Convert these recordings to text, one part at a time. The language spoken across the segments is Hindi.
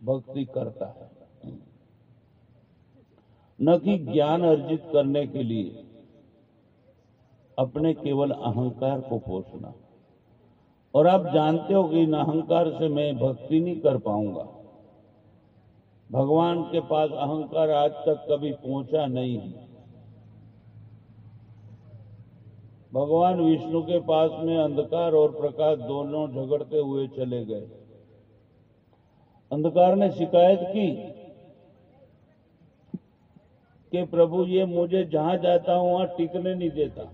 भक्ति करता है, न कि ज्ञान अर्जित करने के लिए अपने केवल अहंकार को पोषना। और आप जानते हो कि इन अहंकार से मैं भक्ति नहीं कर पाऊंगा। भगवान के पास अहंकार आज तक कभी पहुंचा नहीं है। भगवान विष्णु के पास में अंधकार और प्रकाश दोनों झगड़ते हुए चले गए। अंधकार ने शिकायत की कि प्रभु ये मुझे जहां जाता हूं वहां टिकने नहीं देता,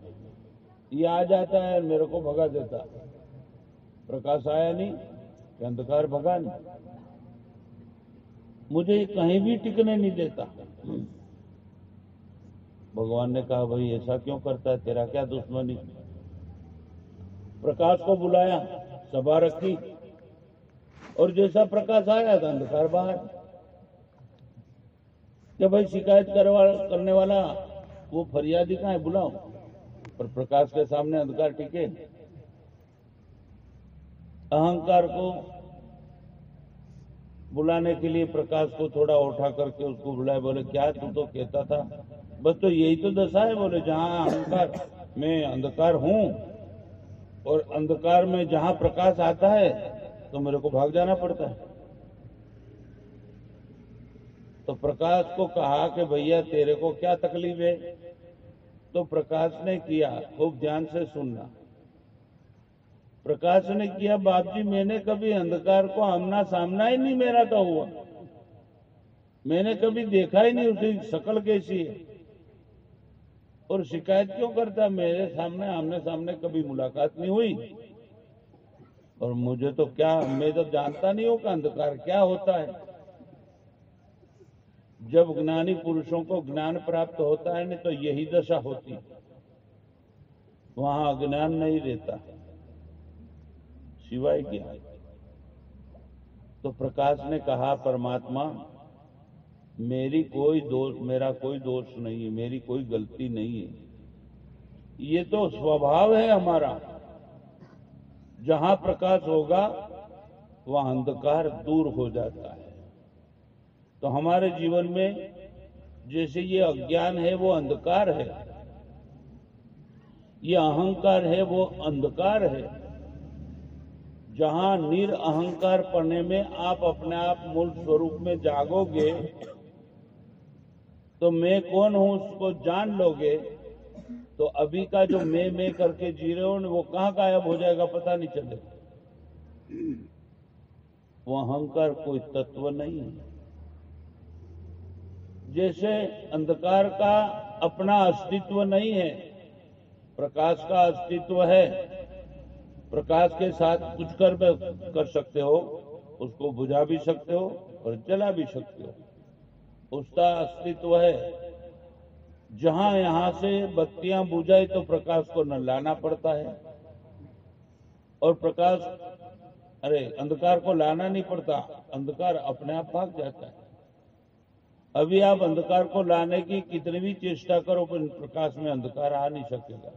ये आ जाता है मेरे को भगा देता। प्रकाश आया नहीं कि अंधकार भगा नहीं, मुझे कहीं भी टिकने नहीं देता। भगवान ने कहा भाई ऐसा क्यों करता है, तेरा क्या दुश्मनी। प्रकाश को बुलाया, सभा रखी और जैसा प्रकाश आया था अंधकार बाहर। कि भाई शिकायत करने वाला वो फरियादी कहाँ है, बुलाओ। पर प्रकाश के सामने अंधकार टिके। अहंकार को बुलाने के लिए प्रकाश को थोड़ा उठा करके उसको बुलाए। बोले क्या तू तो कहता था, बस तो यही तो दशा है। बोले जहां अहंकार में अंधकार हूं और अंधकार में जहां प्रकाश आता है तो मेरे को भाग जाना पड़ता है। तो प्रकाश को कहा कि भैया तेरे को क्या तकलीफ है। तो प्रकाश ने किया, खूब ध्यान से सुनना। प्रकाश ने किया, बाप जी मैंने कभी अंधकार को आमना सामना ही नहीं मेरा तो हुआ, मैंने कभी देखा ही नहीं उसकी शक्ल कैसी है, और शिकायत क्यों करता। मेरे सामने आमने सामने कभी मुलाकात नहीं हुई और मुझे तो क्या, मैं तो जानता नहीं हूं कि अंधकार क्या होता है। जब ज्ञानी पुरुषों को ज्ञान प्राप्त होता है नहीं तो यही दशा होती है, वहां अज्ञान नहीं रहता सिवाय ज्ञान। तो प्रकाश ने कहा परमात्मा मेरा कोई दोष नहीं है, मेरी कोई गलती नहीं है, ये तो स्वभाव है हमारा। जहां प्रकाश होगा वहां अंधकार दूर हो जाता है। तो हमारे जीवन में जैसे ये अज्ञान है वो अंधकार है, ये अहंकार है वो अंधकार है। जहां निरअहंकार पढ़ने में आप अपने आप मूल स्वरूप में जागोगे तो मैं कौन हूं उसको जान लोगे, तो अभी का जो मैं करके जी रहे हो वो कहां गायब हो जाएगा पता नहीं चलेगा। वो अहंकार कोई तत्व नहीं है। जैसे अंधकार का अपना अस्तित्व नहीं है, प्रकाश का अस्तित्व है। प्रकाश के साथ कुछ कर सकते हो, उसको बुझा भी सकते हो और जला भी सकते हो, उसका अस्तित्व है। जहां यहां से बत्तियां बुझाई तो प्रकाश को न लाना पड़ता है, और अंधकार को लाना नहीं पड़ता, अंधकार अपने आप भाग जाता है। अभी आप अंधकार को लाने की कितनी भी चेष्टा करो प्रकाश में अंधकार आ नहीं सकेगा।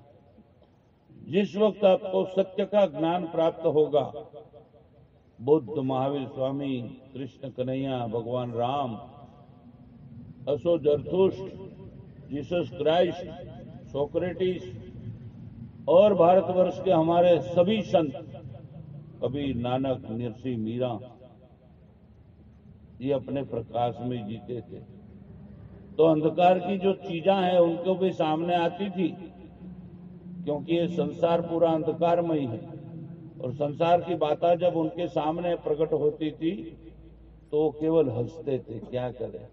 जिस वक्त आपको सत्य का ज्ञान प्राप्त होगा, बुद्ध, महावीर स्वामी, कृष्ण कन्हैया, भगवान राम, असो जरथुष्ट, जीसस क्राइस्ट, सोक्रेटिस और भारतवर्ष के हमारे सभी संत, कबीर, नानक, नरसिंह, मीरा, ये अपने प्रकाश में जीते थे। तो अंधकार की जो चीजें हैं उनको भी सामने आती थी, क्योंकि ये संसार पूरा अंधकारमय है। और संसार की बातें जब उनके सामने प्रकट होती थी तो वो केवल हंसते थे, क्या करें,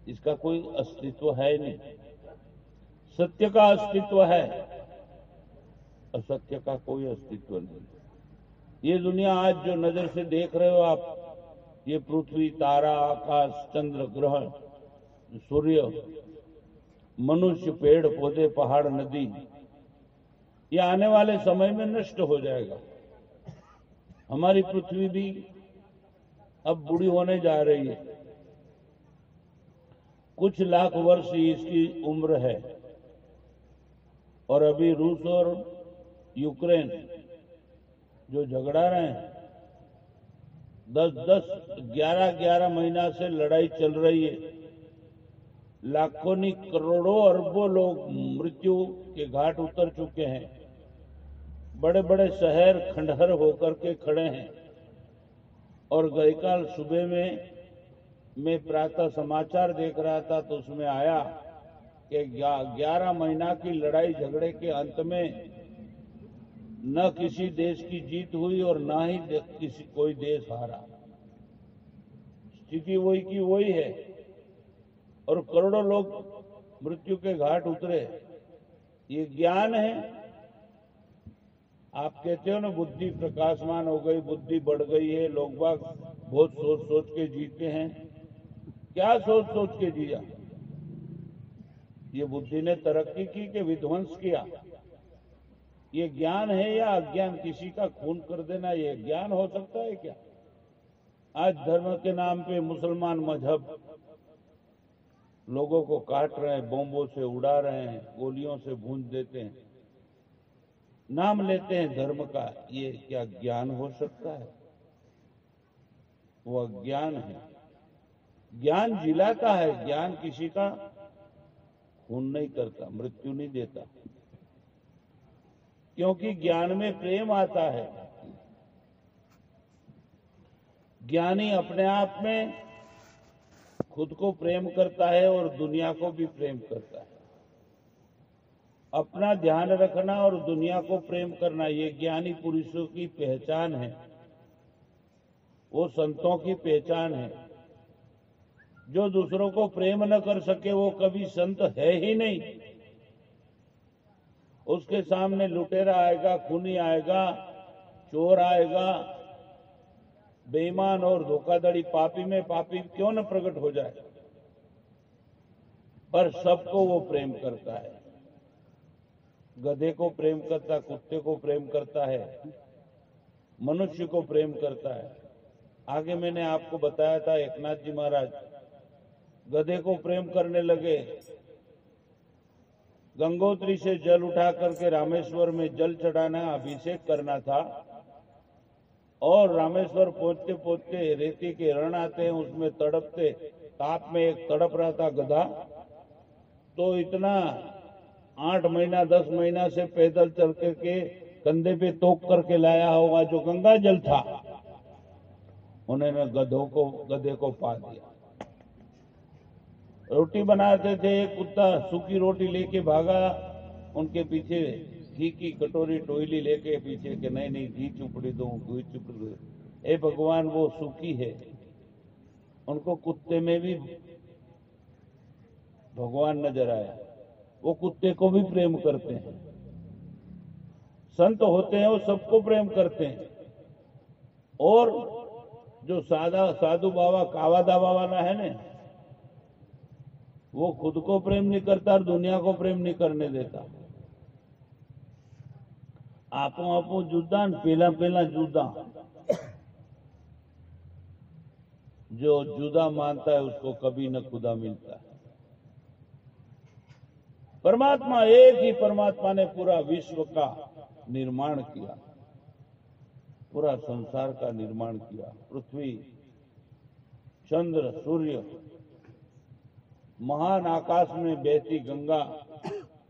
इसका कोई अस्तित्व है नहीं। सत्य का अस्तित्व है, असत्य का कोई अस्तित्व नहीं। ये दुनिया आज जो नजर से देख रहे हो आप, ये पृथ्वी, तारा, आकाश, चंद्र, ग्रह, सूर्य, मनुष्य, पेड़ पौधे, पहाड़, नदी, ये आने वाले समय में नष्ट हो जाएगा। हमारी पृथ्वी भी अब बूढ़ी होने जा रही है, कुछ लाख वर्ष इसकी उम्र है। और अभी रूस और यूक्रेन जो झगड़ा रहे हैं, 10-10, 11-11 महीना से लड़ाई चल रही है। लाखों नहीं करोड़ों अरबों लोग मृत्यु के घाट उतर चुके हैं। बड़े बड़े शहर खंडहर होकर के खड़े हैं। और गईकाल सुबह में मैं प्रातः समाचार देख रहा था तो उसमें आया कि 11 महीना की लड़ाई झगड़े के अंत में न किसी देश की जीत हुई और न ही कोई देश हारा। स्थिति वही की वही है और करोड़ों लोग मृत्यु के घाट उतरे। ये ज्ञान है। आप कहते हो ना बुद्धि प्रकाशमान हो गई, बुद्धि बढ़ गई है, लोग बाग बहुत सोच सोच के जीते हैं। क्या सोच सोच के जिया? ये बुद्धि ने तरक्की की कि विध्वंस किया? ये ज्ञान है या अज्ञान? किसी का खून कर देना ये ज्ञान हो सकता है क्या? आज धर्म के नाम पे मुसलमान मजहब लोगों को काट रहे हैं, बॉम्बों से उड़ा रहे हैं, गोलियों से भूंज देते हैं, नाम लेते हैं धर्म का। ये क्या ज्ञान हो सकता है? वो अज्ञान है। ज्ञान जिलाता है, ज्ञान किसी का खून नहीं करता, मृत्यु नहीं देता, क्योंकि ज्ञान में प्रेम आता है। ज्ञानी अपने आप में खुद को प्रेम करता है और दुनिया को भी प्रेम करता है। अपना ध्यान रखना और दुनिया को प्रेम करना, ये ज्ञानी पुरुषों की पहचान है, वो संतों की पहचान है। जो दूसरों को प्रेम न कर सके वो कभी संत है ही नहीं। उसके सामने लुटेरा आएगा, खूनी आएगा, चोर आएगा, बेईमान और धोखाधड़ी पापी में पापी क्यों न प्रकट हो जाए, पर सबको वो प्रेम करता है। गधे को प्रेम करता, कुत्ते को प्रेम करता है, मनुष्य को प्रेम करता है। आगे मैंने आपको बताया था एकनाथ जी महाराज गधे को प्रेम करने लगे। गंगोत्री से जल उठा करके रामेश्वर में जल चढ़ाना, अभिषेक करना था और रामेश्वर पहुंचते पहुंचते रेती के रण आते हैं, उसमें तड़पते, ताप में एक तड़प रहा था गधा। तो इतना 8 महीना 10 महीना से पैदल चल करके कंधे पे तोक करके लाया होगा जो गंगा जल था, उन्होंने गधे को पा दिया। रोटी बनाते थे, एक कुत्ता सूखी रोटी लेके भागा उनके पीछे, घी की कटोरी टोयली लेके पीछे के नहीं नहीं घी चुपड़ी दो, घी चुपड़ी दो। ए भगवान वो सूखी है। उनको कुत्ते में भी भगवान नजर आया, वो कुत्ते को भी प्रेम करते हैं। संत होते हैं वो सबको प्रेम करते हैं। और जो साधु बाबा कावादा बाबा है ना, वो खुद को प्रेम नहीं करता और दुनिया को प्रेम नहीं करने देता। आपो आपो जुदा, पहला पहला जुदा। जो जुदा मानता है उसको कभी न खुदा मिलता है। परमात्मा एक ही परमात्मा ने पूरा विश्व का निर्माण किया, पूरा संसार का निर्माण किया। पृथ्वी, चंद्र, सूर्य, महान आकाश में बहती गंगा,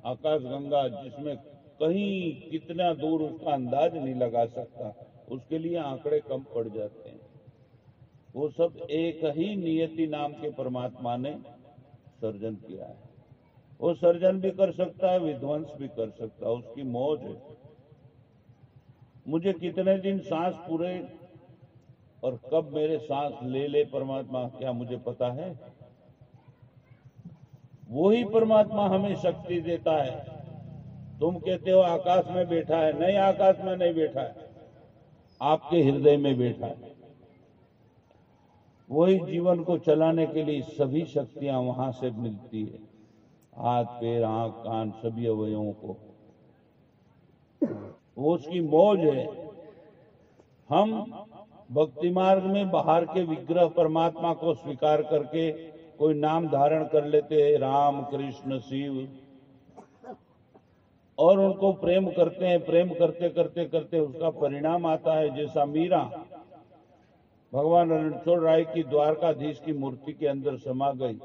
आकाश गंगा, जिसमें कहीं कितना दूर उसका अंदाज नहीं लगा सकता, उसके लिए आंकड़े कम पड़ जाते हैं। वो सब एक ही नियति नाम के परमात्मा ने सर्जन किया है। वो सर्जन भी कर सकता है, विध्वंस भी कर सकता है, उसकी मौज है। मुझे कितने दिन सांस पूरे और कब मेरे सांस ले परमात्मा, क्या मुझे पता है? वो ही परमात्मा हमें शक्ति देता है। तुम कहते हो आकाश में बैठा है, नहीं, आकाश में नहीं बैठा है, आपके हृदय में बैठा है। वही जीवन को चलाने के लिए सभी शक्तियां वहां से मिलती है, हाथ पैर आंख कान सभी अवयवों को। वो उसकी मौज है। हम भक्ति मार्ग में बाहर के विग्रह परमात्मा को स्वीकार करके कोई नाम धारण कर लेते हैं, राम कृष्ण शिव, और उनको प्रेम करते हैं। प्रेम करते करते करते उसका परिणाम आता है। जैसा मीरा भगवान रणछोड़ राय की द्वारकाधीश की मूर्ति के अंदर समा गई